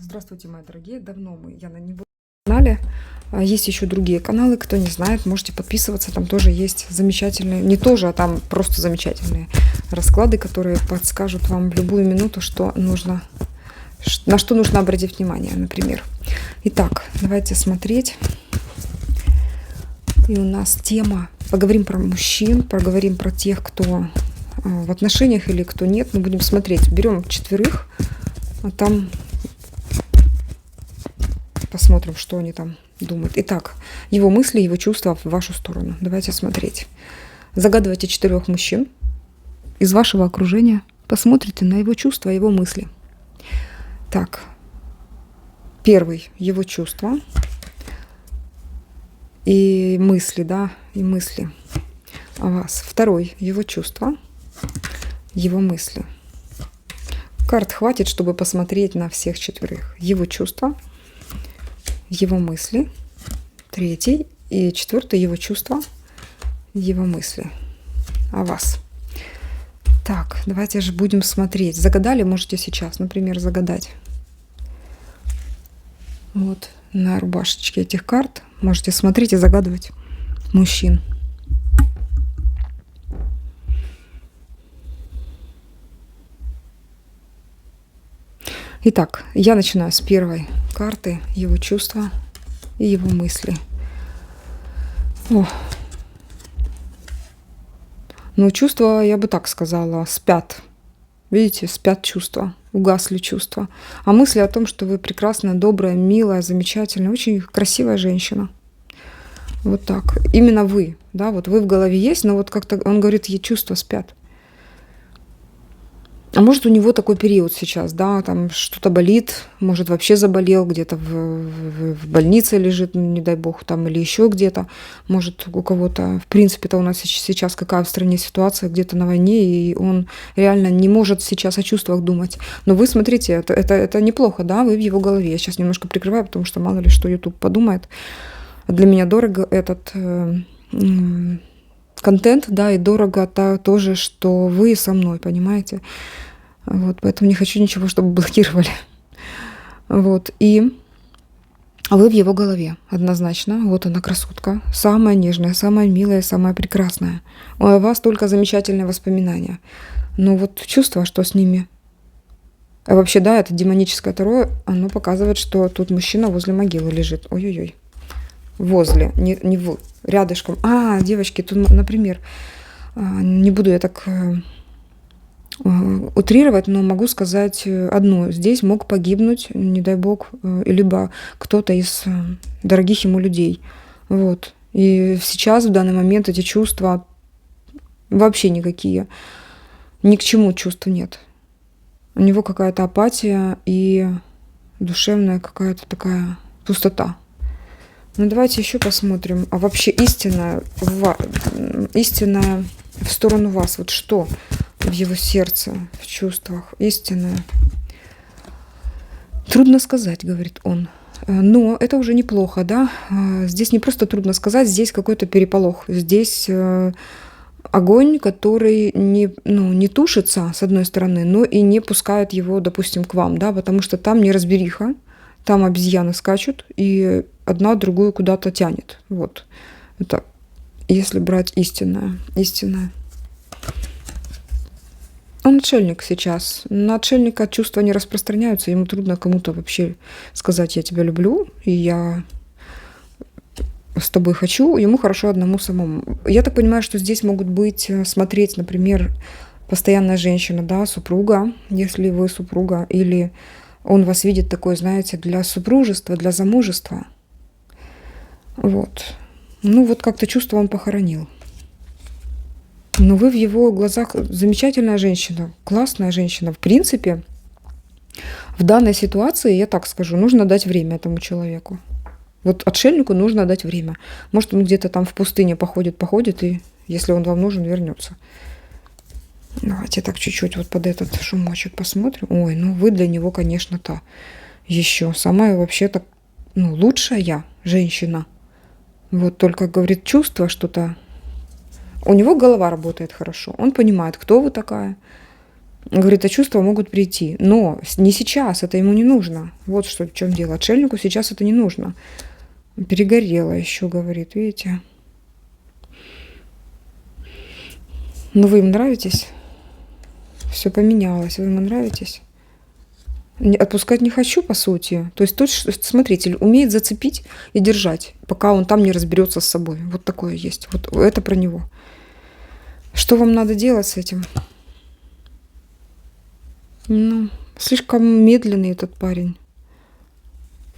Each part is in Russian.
Здравствуйте, мои дорогие. Я на него канале. Есть еще другие каналы, кто не знает, можете подписываться. Там тоже есть замечательные, не тоже, а там просто замечательные расклады, которые подскажут вам в любую минуту, что нужно, на что нужно обратить внимание, например. Итак, давайте смотреть. И у нас тема. Поговорим про мужчин, поговорим про тех, кто в отношениях или кто нет. Мы будем смотреть. Берем 4, а там посмотрим, что они там думают. Итак, его мысли, его чувства в вашу сторону. Давайте смотреть. Загадывайте 4 мужчин из вашего окружения. Посмотрите на его чувства, его мысли. Так, первый — его чувства и мысли, да, и мысли о вас. Второй — его чувства, его мысли. Карт хватит, чтобы посмотреть на всех 4. Его чувства, его мысли. 3 и 4 — его чувства, его мысли о вас. Так, давайте же будем смотреть. Загадали, можете сейчас, например, загадать. Вот на рубашечке этих карт можете смотреть и загадывать мужчин. Итак, я начинаю с первой карты. Его чувства и его мысли. Но чувства, я бы так сказала, спят. Видите, спят чувства, угасли чувства. А мысли о том, что вы прекрасная, добрая, милая, замечательная, очень красивая женщина. Вот так. Именно вы, да, вот вы в голове есть, но вот как-то он говорит, ей чувства спят. А может, у него такой период сейчас, да, там что-то болит, может, вообще заболел, где-то в больнице лежит, не дай бог, там, или еще где-то. Может, у кого-то, в принципе-то у нас сейчас какая в стране ситуация, где-то на войне, и он реально не может сейчас о чувствах думать. Но вы смотрите, это неплохо, да, вы в его голове. Я сейчас немножко прикрываю, потому что мало ли что YouTube подумает. Для меня дорого этот контент, да, и дорого тоже, что вы со мной, понимаете? Вот, поэтому не хочу ничего, чтобы блокировали. Вот, и вы в его голове, однозначно. Вот она, красотка, самая нежная, самая милая, самая прекрасная. У вас только замечательные воспоминания. Но вот чувство, что с ними. А вообще, да, это демоническое таро, оно показывает, что тут мужчина возле могилы лежит. Ой-ой-ой. Возле, не в, рядышком. Девочки, тут, например, не буду я так утрировать, но могу сказать одно. Здесь мог погибнуть, не дай бог, либо кто-то из дорогих ему людей. Вот. И сейчас, в данный момент, эти чувства вообще никакие. Ни к чему чувств нет. У него какая-то апатия и душевная какая-то такая пустота. Ну, давайте еще посмотрим. А вообще истинная в сторону вас. Вот что в его сердце, в чувствах истинное? Трудно сказать, говорит он. Но это уже неплохо, да? Здесь не просто трудно сказать, здесь какой-то переполох. Здесь огонь, который не тушится, с одной стороны, но и не пускает его, допустим, к вам, да? Потому что там неразбериха. Там обезьяны скачут, и одна другую куда-то тянет. Вот. Это если брать истинное. Он отшельник сейчас. На отшельника чувства не распространяются. Ему трудно кому-то вообще сказать: я тебя люблю, и я с тобой хочу. Ему хорошо одному самому. Я так понимаю, что здесь могут быть, смотреть, например, постоянная женщина, да, супруга, если вы супруга, или он вас видит такой, знаете, для супружества, для замужества. Вот. Ну, вот как-то чувство он похоронил. Но вы в его глазах замечательная женщина, классная женщина. В принципе, в данной ситуации, я так скажу, нужно дать время этому человеку. Вот отшельнику нужно дать время. Может, он где-то там в пустыне походит, и если он вам нужен, вернется. Давайте так чуть-чуть вот под этот шумочек посмотрим. Ой, ну вы для него, конечно-то еще самая вообще-то, лучшая женщина. Вот только, говорит, чувство что-то. У него голова работает хорошо. Он понимает, кто вы такая. Говорит, а чувства могут прийти. Но не сейчас, это ему не нужно. Вот что в чем дело. Отшельнику сейчас это не нужно. Перегорело еще, говорит, видите. Но вы им нравитесь? Все поменялось, вы ему нравитесь? Отпускать не хочу, по сути. То есть тут, смотрите, умеет зацепить и держать, пока он там не разберется с собой. Вот такое есть. Вот это про него. Что вам надо делать с этим? Ну, слишком медленный этот парень.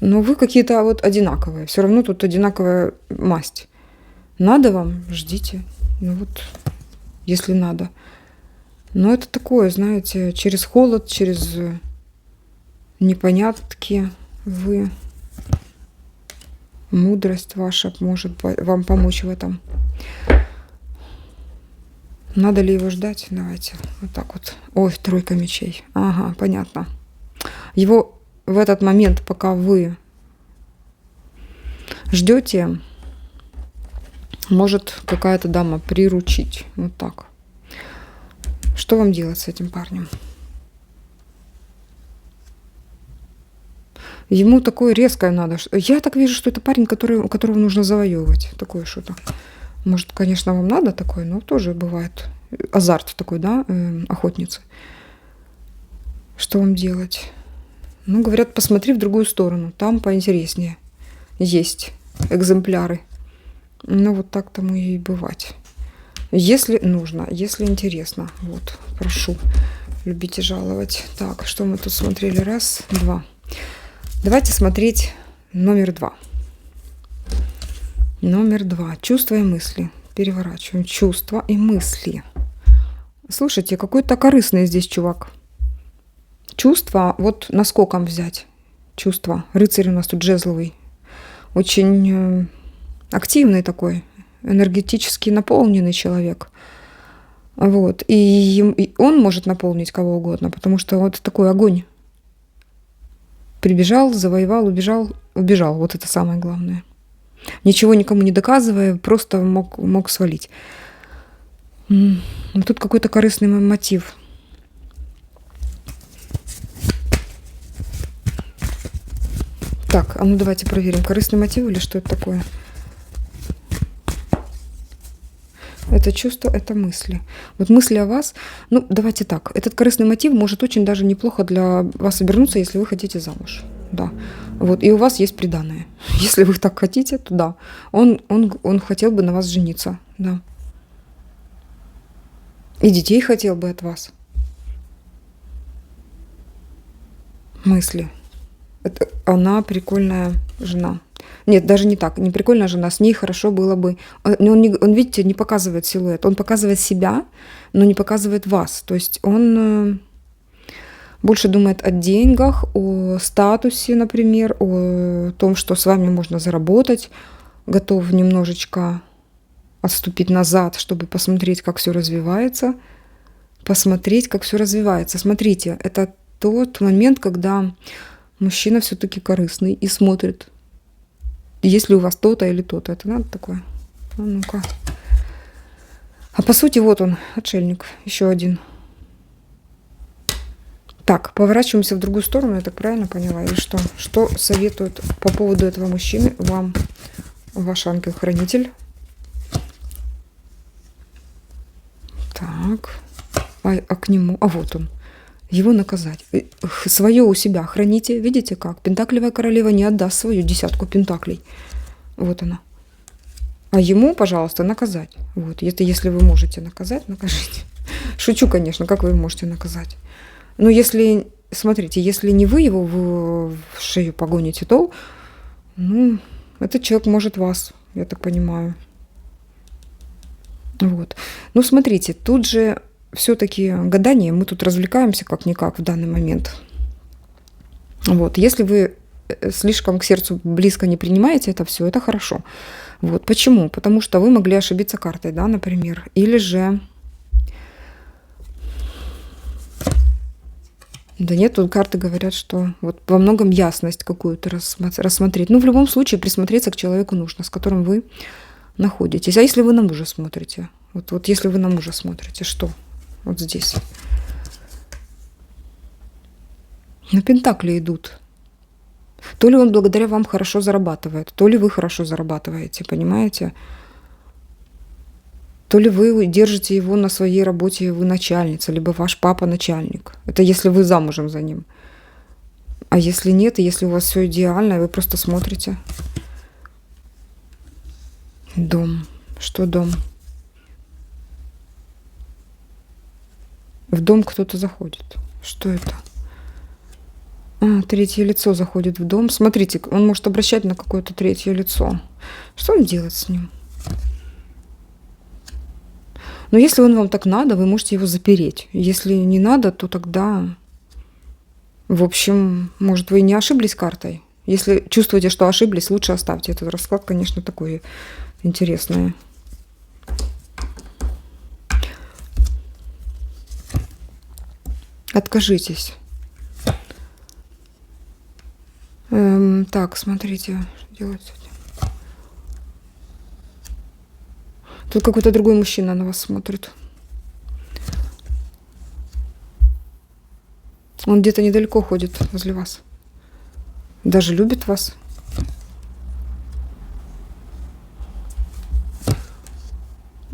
Но вы какие-то вот одинаковые. Все равно тут одинаковая масть. Надо вам, ждите. Ну вот, если надо. Но это такое, знаете, через холод, через непонятки вы. Мудрость ваша может вам помочь в этом. Надо ли его ждать? Давайте вот так вот. Ой, тройка мечей. Ага, понятно. Его в этот момент, пока вы ждете, может какая-то дама приручить. Вот так. Что вам делать с этим парнем? Ему такое резкое надо. Я так вижу, что это парень, которого нужно завоевывать. Такое что-то. Может, конечно, вам надо такое, но тоже бывает азарт такой, да, охотницы. Что вам делать? Ну, говорят, посмотри в другую сторону, там поинтереснее. Есть экземпляры. Ну, вот так тому и бывать. Если нужно, если интересно. Вот, прошу, любите жаловать. Так, что мы тут смотрели? Раз, два. Давайте смотреть номер 2. Номер 2. Чувства и мысли. Переворачиваем. Чувства и мысли. Слушайте, какой-то корыстный здесь чувак. Чувства, вот наскоком взять. Чувства. Рыцарь у нас тут жезловый. Очень активный такой. Энергетически наполненный человек. Вот. И он может наполнить кого угодно, потому что вот такой огонь. Прибежал, завоевал, убежал. Вот это самое главное. Ничего никому не доказывая, просто мог свалить. Тут какой-то корыстный мотив. Так, а ну давайте проверим, корыстный мотив или что это такое? Это чувство, это мысли. Вот мысли о вас, ну давайте так, этот корыстный мотив может очень даже неплохо для вас обернуться, если вы хотите замуж. Да. Вот, и у вас есть приданое. Если вы так хотите, то да. Он хотел бы на вас жениться. Да. И детей хотел бы от вас. Мысли. Она прикольная жена. Нет, даже не так. Не прикольная жена. С ней хорошо было бы. Он, видите, не показывает силуэт. Он показывает себя, но не показывает вас. То есть он больше думает о деньгах, о статусе, например, о том, что с вами можно заработать. Готов немножечко отступить назад, чтобы посмотреть, как все развивается. Посмотреть, как все развивается. Смотрите, это тот момент, когда мужчина все-таки корыстный и смотрит, есть ли у вас то-то или то-то. Это надо такое? А ну-ка. А по сути, вот он, отшельник, еще один. Так, поворачиваемся в другую сторону, я так правильно поняла, или что? Что советует по поводу этого мужчины вам ваш ангел-хранитель? Так, а к нему, а вот он. Его наказать. Свое у себя храните. Видите как? Пентаклевая королева не отдаст свою 10 пентаклей. Вот она. А ему, пожалуйста, наказать. Вот. Это если вы можете наказать, накажите. Шучу, конечно, как вы можете наказать. Но если, смотрите, если не вы его в шею погоните, то, ну, этот человек может вас, я так понимаю. Вот. Ну, смотрите, тут же все-таки гадание, мы тут развлекаемся как-никак в данный момент. Вот. Если вы слишком к сердцу близко не принимаете это все, это хорошо. Вот. Почему? Потому что вы могли ошибиться картой, да, например. Или же... Да нет, тут карты говорят, что вот во многом ясность какую-то рассмотреть. Ну, в любом случае, присмотреться к человеку нужно, с которым вы находитесь. А если вы на мужа смотрите? Вот если вы на мужа смотрите, что? Вот здесь. Но пентакли идут. То ли он благодаря вам хорошо зарабатывает, то ли вы хорошо зарабатываете, понимаете? То ли вы держите его на своей работе, вы начальница, либо ваш папа начальник. Это если вы замужем за ним. А если нет, и если у вас все идеально, и вы просто смотрите. Дом. Что дом? В дом кто-то заходит. Что это? Третье лицо заходит в дом. Смотрите, он может обращать на какое-то третье лицо. Что он делает с ним? Но если он вам так надо, вы можете его запереть. Если не надо, то тогда, в общем, может, вы и не ошиблись картой. Если чувствуете, что ошиблись, лучше оставьте. Этот расклад, конечно, такой интересный. Откажитесь. Так, смотрите, что делать с этим. Тут какой-то другой мужчина на вас смотрит. Он где-то недалеко ходит возле вас. Даже любит вас.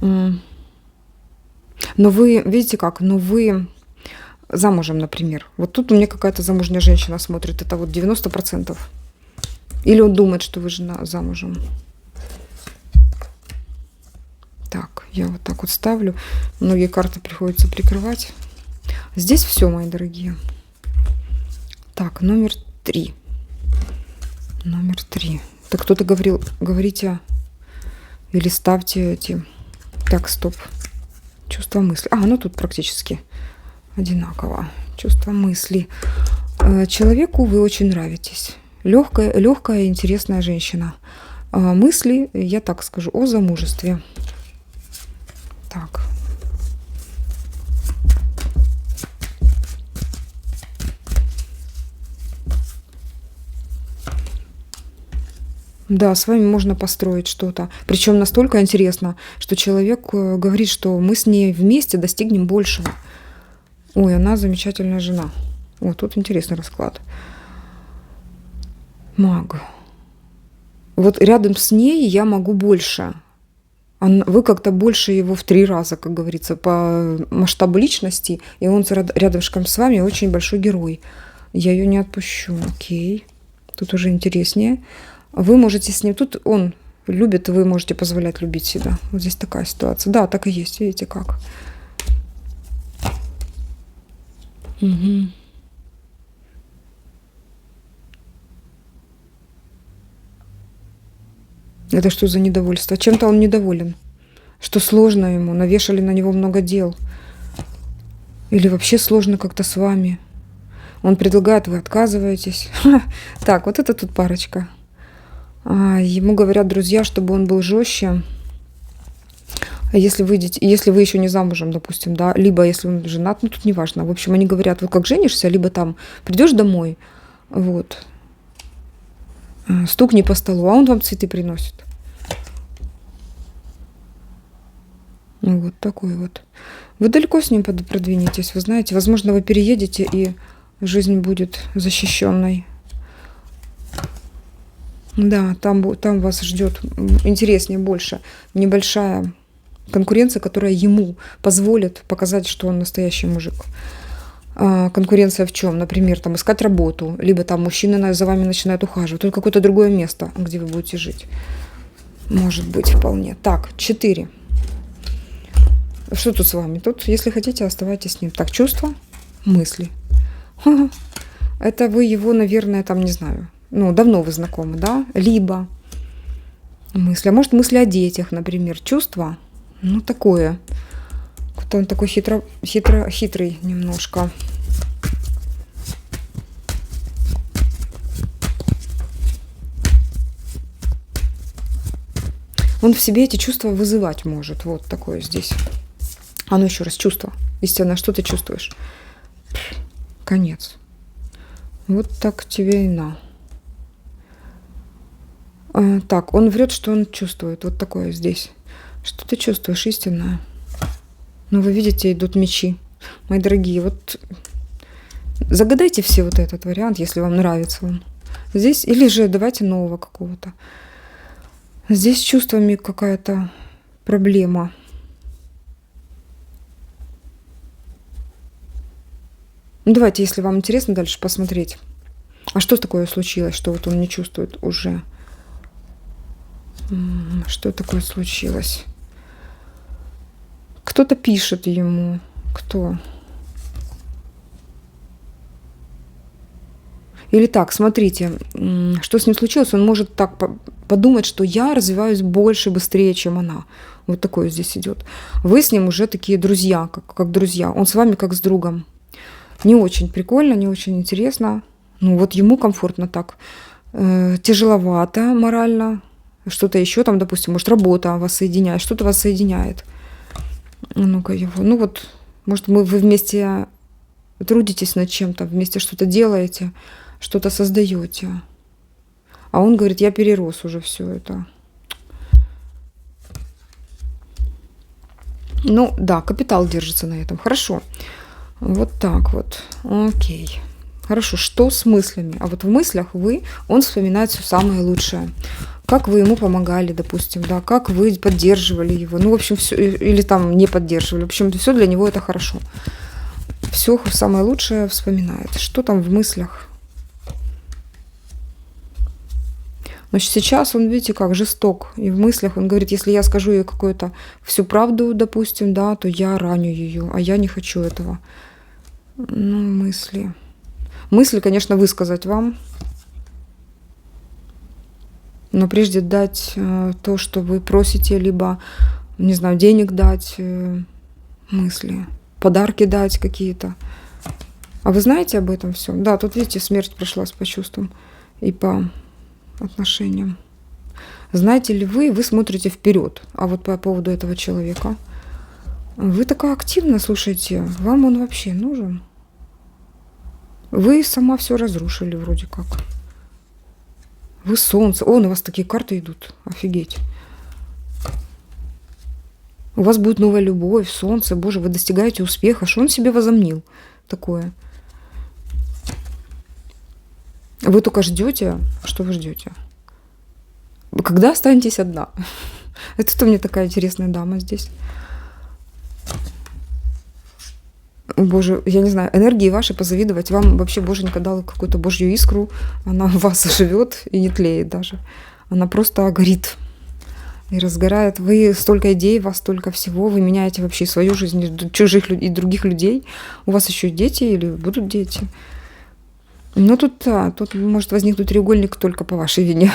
Но вы, видите как, но вы замужем, например. Вот тут у меня какая-то замужняя женщина смотрит. Это вот 90%. Или он думает, что вы жена замужем. Так, я вот так вот ставлю. Многие карты приходится прикрывать. Здесь все, мои дорогие. Так, номер 3. Номер 3. Так кто-то говорил, говорите или ставьте эти. Так, стоп. Чувство мысли. Ну тут практически одинаково. Чувство мысли. Человеку вы очень нравитесь. Легкая, интересная женщина. Мысли, я так скажу, о замужестве. Так. Да, с вами можно построить что-то. Причем настолько интересно, что человек говорит, что мы с ней вместе достигнем большего. Ой, она замечательная жена. Вот тут интересный расклад. Маг. Вот рядом с ней я могу больше. Вы как-то больше его в 3 раза, как говорится, по масштабу личности. И он рядышком с вами очень большой герой. Я ее не отпущу. Окей. Тут уже интереснее. Вы можете с ним... Тут он любит, вы можете позволять любить себя. Вот здесь такая ситуация. Да, так и есть. Видите как. Угу. Это что за недовольство? Чем-то он недоволен. Что сложно ему, навешали на него много дел. Или вообще сложно как-то с вами. Он предлагает, вы отказываетесь. Так, вот это тут парочка. Ему говорят друзья, чтобы он был жестче. Если вы еще не замужем, допустим, да, либо если он женат, ну тут не важно. В общем, они говорят, вот как женишься, либо там придешь домой, вот, стукни по столу, а он вам цветы приносит. Вот такой вот. Вы далеко с ним продвинетесь, вы знаете. Возможно, вы переедете, и жизнь будет защищенной. Да, там вас ждет интереснее, больше. Небольшая конкуренция, которая ему позволит показать, что он настоящий мужик. Конкуренция в чем? Например, там искать работу, либо там мужчины за вами начинают ухаживать. Тут какое-то другое место, где вы будете жить. Может быть, вполне. Так, 4. Что тут с вами? Тут, если хотите, оставайтесь с ним. Так, чувства, мысли. Это вы его, наверное, там, не знаю, давно вы знакомы, да? Либо мысли. А может, мысли о детях, например. Чувства, такое. Кто он такой хитрый немножко. Он в себе эти чувства вызывать может. Вот такое здесь. Еще раз, чувство. Истинно, что ты чувствуешь? Конец. Вот так тебе и на. Так, он врет, что он чувствует. Вот такое здесь. Что ты чувствуешь, истинное? Вы видите, идут мечи. Мои дорогие, вот Загадайте все вот этот вариант, если вам нравится он. Здесь, или же давайте нового какого-то. Здесь с чувствами какая-то проблема. Ну, давайте, если вам интересно, дальше посмотреть. А что такое случилось, что вот он не чувствует уже? Что такое случилось? Кто-то пишет ему. Кто? Или так, смотрите, что с ним случилось, он может так подумать, что я развиваюсь больше, быстрее, чем она. Вот такое здесь идет. Вы с ним уже такие друзья, как друзья. Он с вами как с другом. Не очень прикольно, не очень интересно. Ну вот ему комфортно так. Тяжеловато морально. Что-то еще там, допустим, может, работа вас соединяет, что-то вас соединяет. Ну-ка его. Ну вот, может, вы вместе трудитесь над чем-то, вместе что-то делаете, что-то создаете. А он говорит, я перерос уже все это. Ну да, капитал держится на этом. Хорошо. Вот так вот. Окей. Хорошо, что с мыслями? А вот в мыслях он вспоминает все самое лучшее. Как вы ему помогали, допустим, да, как вы поддерживали его. Ну, в общем, все, или там не поддерживали. В общем, все для него это хорошо. Все самое лучшее вспоминает. Что там в мыслях? Значит, сейчас он, видите, как жесток. И в мыслях он говорит, если я скажу ей какую-то всю правду, допустим, да, то я раню ее, а я не хочу этого. Ну, мысли. Мысли, конечно, высказать вам. Но прежде дать то, что вы просите, либо, не знаю, денег дать, мысли, подарки дать какие-то. А вы знаете об этом всем? Да, тут, видите, смерть прошлась по чувствам и по отношениям. Знаете ли вы смотрите вперед. А вот по поводу этого человека. Вы такая активная, слушайте, вам он вообще нужен? Вы сама все разрушили вроде как. Вы солнце. О, у вас такие карты идут. Офигеть. У вас будет новая любовь, солнце. Боже, вы достигаете успеха. Что он себе возомнил такое? Вы только ждете. Что вы ждете? Когда останетесь одна? Это что мне такая интересная дама здесь? Боже, я не знаю, энергии ваши позавидовать. Вам вообще Боженька дала какую-то божью искру. Она в вас живет и не тлеет даже. Она просто горит и разгорает. Вы столько идей, у вас столько всего. Вы меняете вообще свою жизнь, чужих и других людей. У вас еще дети или будут дети. Но тут может возникнуть треугольник только по вашей вине.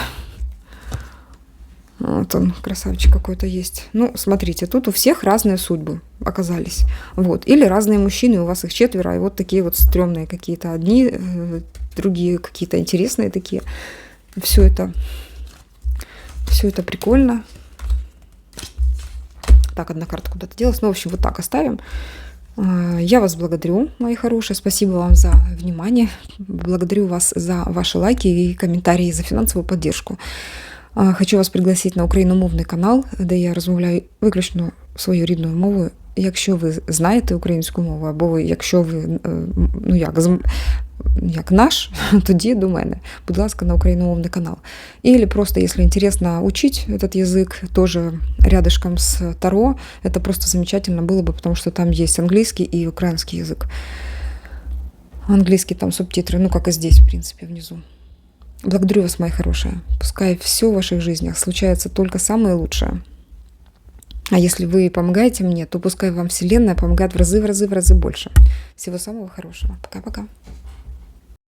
Вот он, красавчик какой-то есть. Ну, смотрите, тут у всех разные судьбы оказались. Вот. Или разные мужчины, у вас их 4, и вот такие вот стрёмные какие-то одни, другие какие-то интересные такие. Все это прикольно. Так, одна карта куда-то делась. Ну, в общем, вот так оставим. Я вас благодарю, мои хорошие. Спасибо вам за внимание. Благодарю вас за ваши лайки и комментарі, за фінансову поддержку. Хочу вас пригласити на україномовний канал, де я розмовляю виключно своєю рідною мовою. Якщо ви знаєте українську мову, або якщо ви, ну як наш, тоді до мене. Будь ласка, на україномовний канал. Или просто, если интересно учить этот язык, тоже рядышком с Таро, это просто замечательно было бы, потому что там есть английский и украинский язык. Английский там субтитры, ну как и здесь, в принципе, внизу. Благодарю вас, мои хорошие. Пускай все в ваших жизнях случается только самое лучшее. А если вы помогаете мне, то пускай вам Вселенная помогает в разы больше. Всего самого хорошего. Пока-пока.